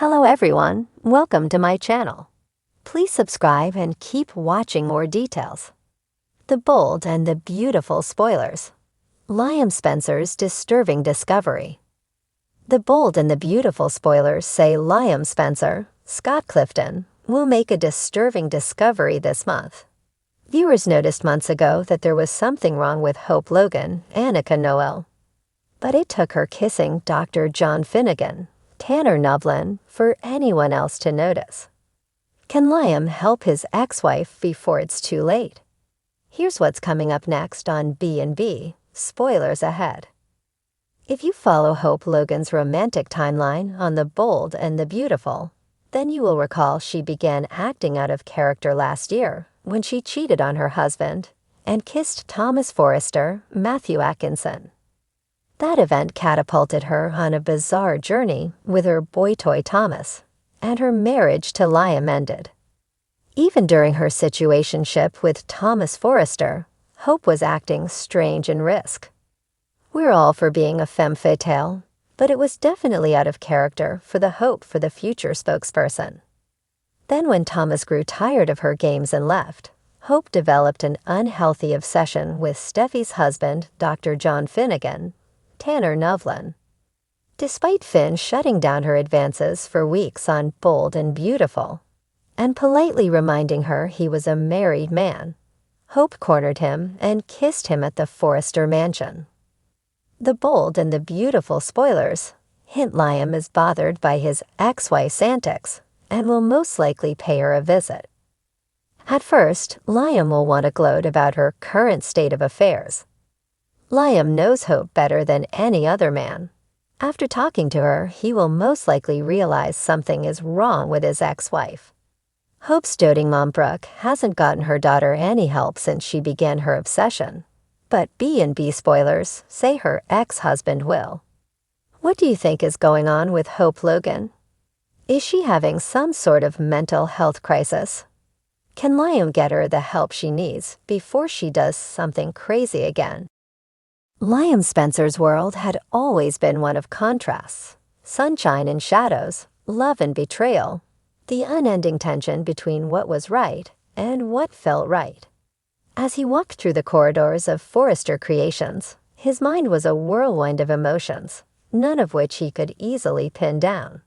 Hello everyone, welcome to my channel. Please subscribe and keep watching more details. The Bold and the Beautiful Spoilers. Liam Spencer's disturbing discovery. The Bold and the Beautiful Spoilers say Liam Spencer, Scott Clifton, will make a disturbing discovery this month. Viewers noticed months ago that there was something wrong with Hope Logan, Annika Noel. But it took her kissing Dr. John Finnegan, Tanner Novlan, for anyone else to notice. Can Liam help his ex-wife before it's too late? Here's what's coming up next on B&B, spoilers ahead. If you follow Hope Logan's romantic timeline on The Bold and the Beautiful, then you will recall she began acting out of character last year when she cheated on her husband and kissed Thomas Forrester, Matthew Atkinson. That event catapulted her on a bizarre journey with her boy toy Thomas, and her marriage to Liam ended. Even during her situationship with Thomas Forrester, Hope was acting strange and risk. We're all for being a femme fatale, but it was definitely out of character for the Hope for the Future spokesperson. Then when Thomas grew tired of her games and left, Hope developed an unhealthy obsession with Steffi's husband, Dr. John Finnegan, Tanner Novlan. Despite Finn shutting down her advances for weeks on Bold and Beautiful, and politely reminding her he was a married man, Hope cornered him and kissed him at the Forrester mansion. The Bold and the Beautiful spoilers hint Liam is bothered by his ex-wife's antics and will most likely pay her a visit. At first, Liam will want to gloat about her current state of affairs. Liam knows Hope better than any other man. After talking to her, he will most likely realize something is wrong with his ex-wife. Hope's doting mom Brooke hasn't gotten her daughter any help since she began her obsession, but B&B spoilers say her ex-husband will. What do you think is going on with Hope Logan? Is she having some sort of mental health crisis? Can Liam get her the help she needs before she does something crazy again? Liam Spencer's world had always been one of contrasts, sunshine and shadows, love and betrayal, the unending tension between what was right and what felt right. As he walked through the corridors of Forrester Creations, his mind was a whirlwind of emotions, none of which he could easily pin down.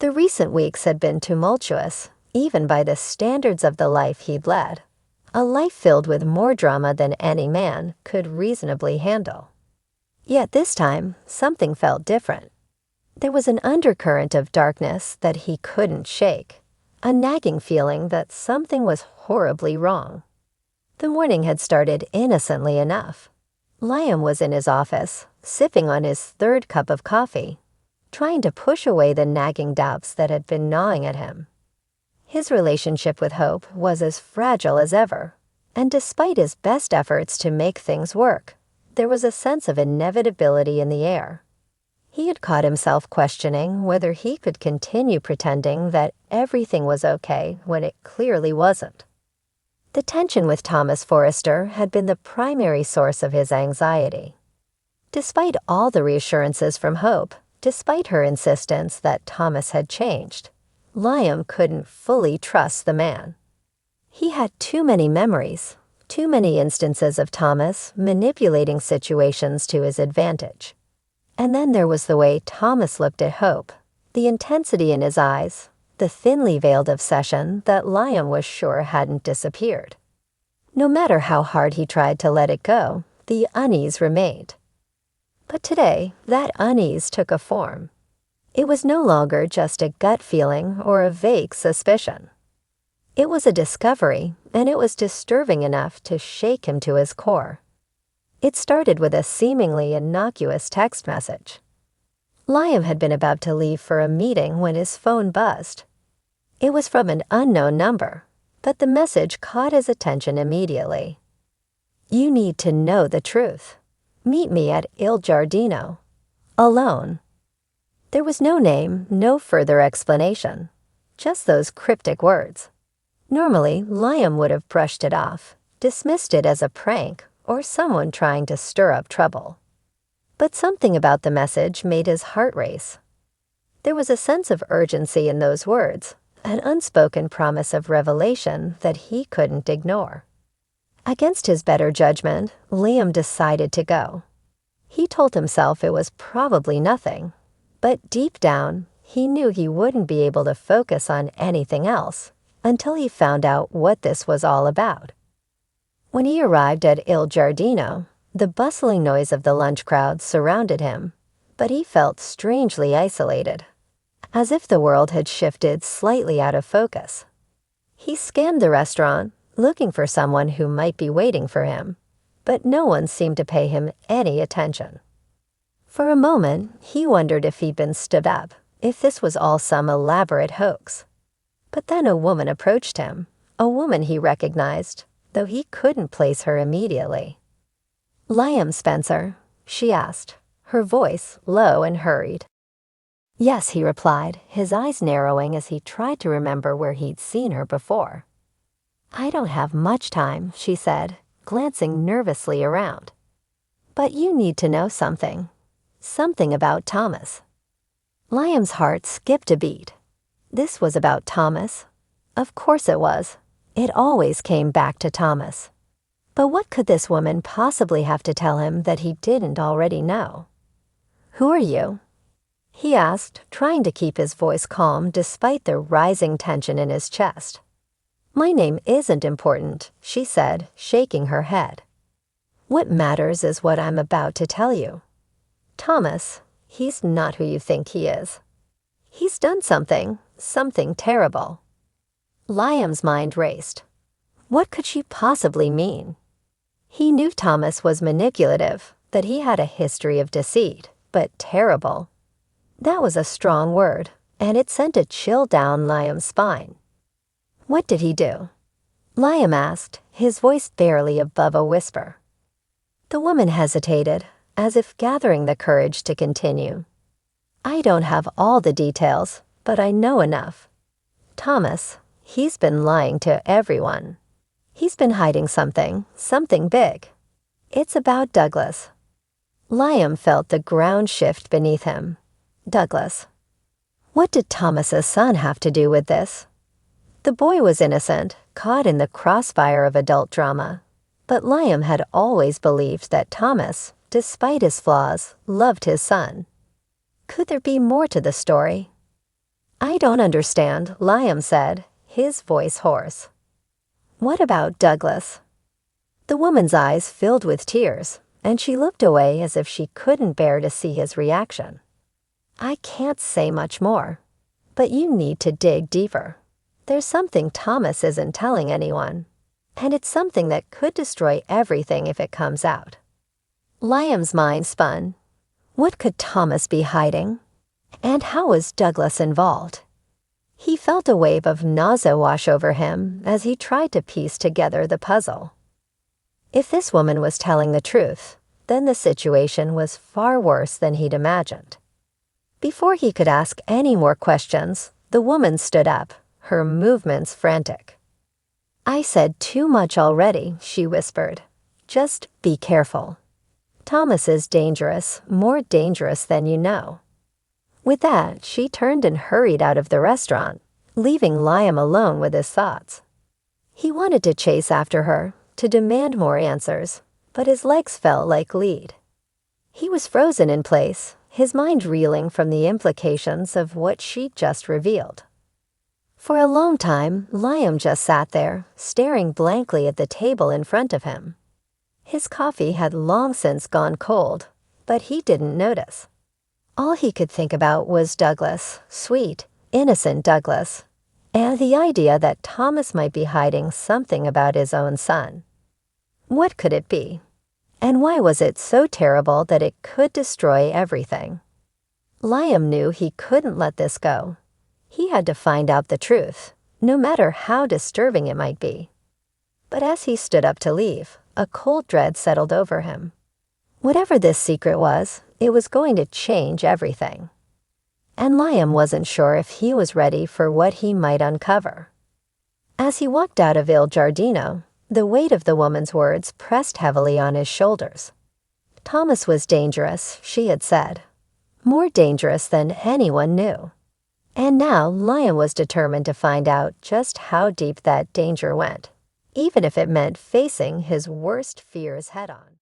The recent weeks had been tumultuous, even by the standards of the life he'd led. A life filled with more drama than any man could reasonably handle. Yet this time, something felt different. There was an undercurrent of darkness that he couldn't shake, a nagging feeling that something was horribly wrong. The morning had started innocently enough. Liam was in his office, sipping on his third cup of coffee, trying to push away the nagging doubts that had been gnawing at him. His relationship with Hope was as fragile as ever, and despite his best efforts to make things work, there was a sense of inevitability in the air. He had caught himself questioning whether he could continue pretending that everything was okay when it clearly wasn't. The tension with Thomas Forrester had been the primary source of his anxiety. Despite all the reassurances from Hope, despite her insistence that Thomas had changed, Liam couldn't fully trust the man. He had too many memories, too many instances of Thomas manipulating situations to his advantage. And then there was the way Thomas looked at Hope, the intensity in his eyes, the thinly veiled obsession that Liam was sure hadn't disappeared. No matter how hard he tried to let it go, the unease remained. But today, that unease took a form. It was no longer just a gut feeling or a vague suspicion. It was a discovery, and it was disturbing enough to shake him to his core. It started with a seemingly innocuous text message. Liam had been about to leave for a meeting when his phone buzzed. It was from an unknown number, but the message caught his attention immediately. "You need to know the truth. Meet me at Il Giardino. Alone." There was no name, no further explanation, just those cryptic words. Normally, Liam would have brushed it off, dismissed it as a prank or someone trying to stir up trouble. But something about the message made his heart race. There was a sense of urgency in those words, an unspoken promise of revelation that he couldn't ignore. Against his better judgment, Liam decided to go. He told himself it was probably nothing, but deep down, he knew he wouldn't be able to focus on anything else until he found out what this was all about. When he arrived at Il Giardino, the bustling noise of the lunch crowd surrounded him, but he felt strangely isolated, as if the world had shifted slightly out of focus. He scanned the restaurant, looking for someone who might be waiting for him, but no one seemed to pay him any attention. For a moment, he wondered if he'd been stood up, if this was all some elaborate hoax. But then a woman approached him, a woman he recognized, though he couldn't place her immediately. "Liam Spencer?" she asked, her voice low and hurried. "Yes," he replied, his eyes narrowing as he tried to remember where he'd seen her before. "I don't have much time," she said, glancing nervously around. "But you need to know something. Something about Thomas." Liam's heart skipped a beat. This was about Thomas. Of course it was. It always came back to Thomas. But what could this woman possibly have to tell him that he didn't already know? "Who are you?" he asked, trying to keep his voice calm despite the rising tension in his chest. "My name isn't important," she said, shaking her head. "What matters is what I'm about to tell you. Thomas, he's not who you think he is. He's done something terrible." Liam's mind raced. What could she possibly mean? He knew Thomas was manipulative, that he had a history of deceit, but terrible. That was a strong word, and it sent a chill down Liam's spine. "What did he do?" Liam asked, his voice barely above a whisper. The woman hesitated, as if gathering the courage to continue. "I don't have all the details, but I know enough. Thomas, he's been lying to everyone. He's been hiding something big. It's about Douglas." Liam felt the ground shift beneath him. Douglas. What did Thomas's son have to do with this? The boy was innocent, caught in the crossfire of adult drama. But Liam had always believed that Thomas, despite his flaws, loved his son. Could there be more to the story? "I don't understand," Liam said, his voice hoarse. "What about Douglas?" The woman's eyes filled with tears, and she looked away as if she couldn't bear to see his reaction. "I can't say much more, but you need to dig deeper. There's something Thomas isn't telling anyone, and it's something that could destroy everything if it comes out." Liam's mind spun. What could Thomas be hiding? And how was Douglas involved? He felt a wave of nausea wash over him as he tried to piece together the puzzle. If this woman was telling the truth, then the situation was far worse than he'd imagined. Before he could ask any more questions, the woman stood up, her movements frantic. "I said too much already," she whispered. "Just be careful. Thomas is dangerous, more dangerous than you know." With that, she turned and hurried out of the restaurant, leaving Liam alone with his thoughts. He wanted to chase after her, to demand more answers, but his legs felt like lead. He was frozen in place, his mind reeling from the implications of what she'd just revealed. For a long time, Liam just sat there, staring blankly at the table in front of him. His coffee had long since gone cold, but he didn't notice. All he could think about was Douglas, sweet, innocent Douglas, and the idea that Thomas might be hiding something about his own son. What could it be? And why was it so terrible that it could destroy everything? Liam knew he couldn't let this go. He had to find out the truth, no matter how disturbing it might be. But as he stood up to leave, a cold dread settled over him. Whatever this secret was, it was going to change everything. And Liam wasn't sure if he was ready for what he might uncover. As he walked out of Il Giardino, the weight of the woman's words pressed heavily on his shoulders. Thomas was dangerous, she had said. more dangerous than anyone knew. And now Lion was determined to find out just how deep that danger went, even if it meant facing his worst fears head-on.